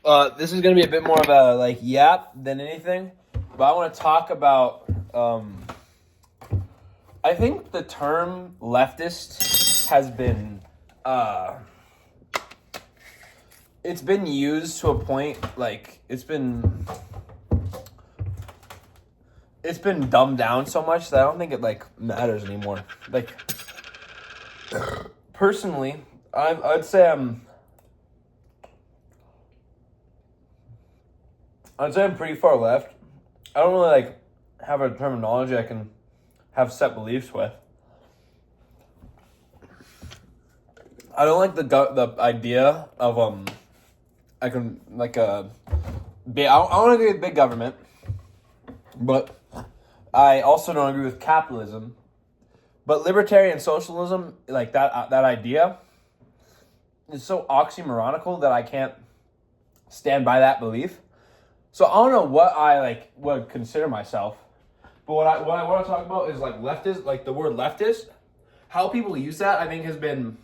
This is going to be a bit more of a yap than anything, but I want to talk about. I think the term leftist has been, it's been used to a point it's been dumbed down so much that I don't think it matters anymore. Personally, I'd say I'm pretty far left. I don't really have a terminology I can have set beliefs with. I don't like the idea of I don't agree with big government, but I also don't agree with capitalism. But libertarian socialism, that idea, is so oxymoronical that I can't stand by that belief. So I don't know what I would consider myself, but what I want to talk about is leftist, the word leftist. How people use that, I think, has been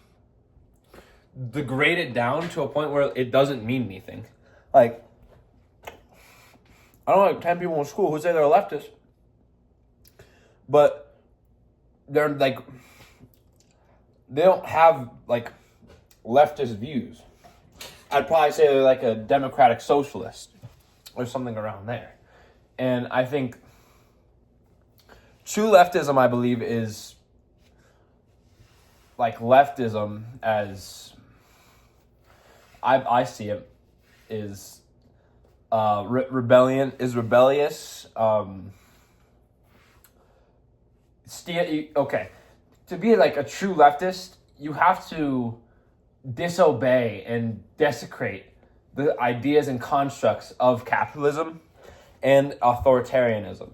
degraded down to a point where it doesn't mean anything. I don't know, 10 people in school who say they're a leftist, but they're they don't have leftist views. I'd probably say they're a democratic socialist or something around there. And I think true leftism, I believe, is leftism as I see it is rebellious. Okay, to be a true leftist, you have to disobey and desecrate the ideas and constructs of capitalism and authoritarianism.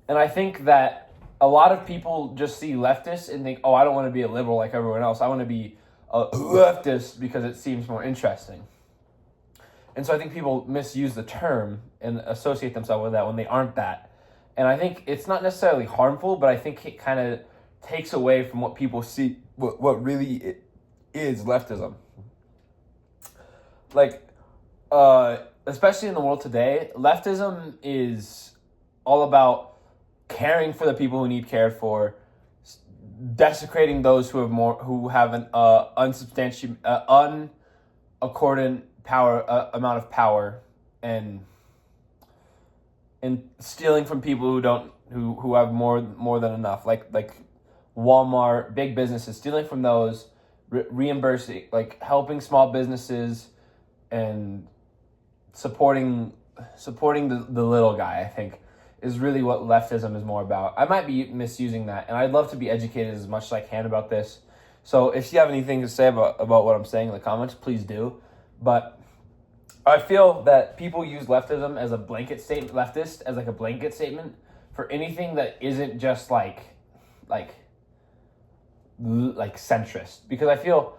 And I think that a lot of people just see leftists and think, oh, I don't want to be a liberal like everyone else. I want to be a leftist because it seems more interesting. And so I think people misuse the term and associate themselves with that when they aren't that. And I think it's not necessarily harmful, but I think it kind of takes away from what people see, what really is leftism. Especially in the world today, leftism is all about caring for the people who need cared for, desecrating those who have an unaccordant amount of power, and stealing from people who have more than enough, like Walmart, big businesses, stealing from those, reimbursing, helping small businesses, and supporting the little guy, I think, is really what leftism is more about. I might be misusing that, and I'd love to be educated as much as I can about this. So if you have anything to say about what I'm saying in the comments, please do. But I feel that people use leftism as a blanket statement, leftist as a blanket statement for anything that isn't just centrist. Because I feel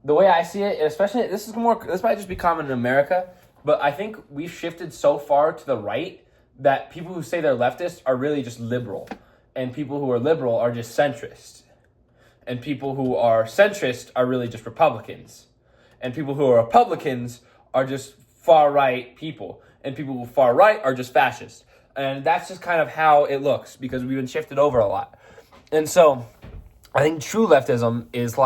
the way I see it, especially this might just be common in America, but I think we've shifted so far to the right that people who say they're leftist are really just liberal, and people who are liberal are just centrist, and people who are centrist are really just Republicans, and people who are Republicans are just far right people, and people who are far right are just fascists. And that's just kind of how it looks because we've been shifted over a lot. And so I think true leftism is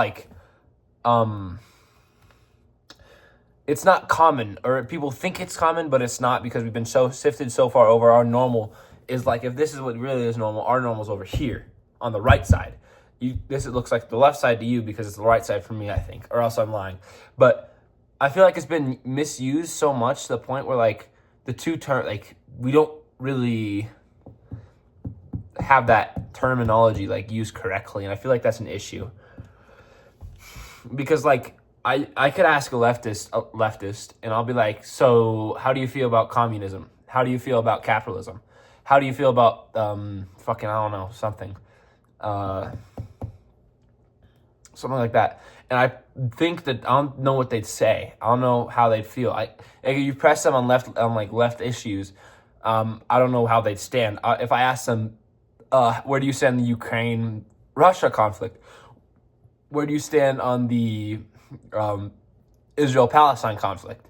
it's not common, or people think it's common, but it's not, because we've been so sifted so far over. Our normal is if this is what really is normal, our normal is over here on the right side. It looks like the left side to you because it's the right side for me, I think, or else I'm lying. But I feel it's been misused so much to the point where the two terms, we don't really have that terminology used correctly, and I feel that's an issue. Because I could ask a leftist, and I'll be like, so how do you feel about communism? How do you feel about capitalism? How do you feel about I don't know, something like that? And I think that I don't know what they'd say. I don't know how they'd feel. You press them on left issues, I don't know how they'd stand. If I ask them, where do you stand in the Ukraine-Russia conflict? Where do you stand on the Israel-Palestine conflict?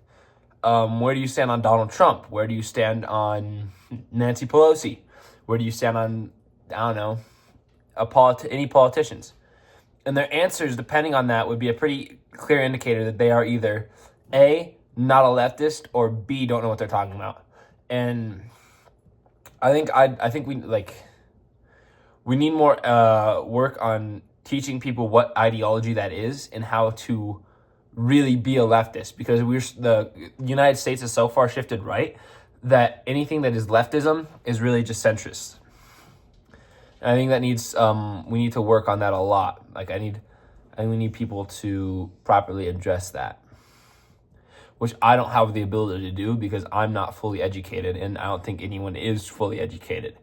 Where do you stand on Donald Trump? Where do you stand on Nancy Pelosi? Where do you stand on, I don't know, any politicians? And their answers, depending on that, would be a pretty clear indicator that they are either A, not a leftist, or B, don't know what they're talking about. And I think we need more work on teaching people what ideology that is and how to really be a leftist, because the United States is so far shifted right that anything that is leftism is really just centrist. And I think that we need to work on that a lot. Like we need people to properly address that, which I don't have the ability to do because I'm not fully educated, and I don't think anyone is fully educated.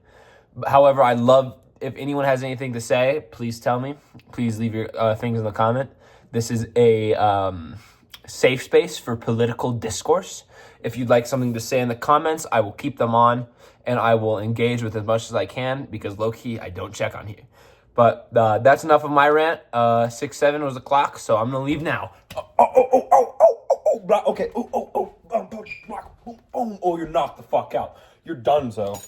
However, I'd love if anyone has anything to say, please tell me. Please leave your things in the comment. This is a safe space for political discourse. If you'd like something to say in the comments, I will keep them on, and I will engage with as much as I can because low-key, I don't check on here. But that's enough of my rant. 6:07 was the clock, so I'm going to leave now. Okay. Oh, you're knocked the fuck out. You're done, so.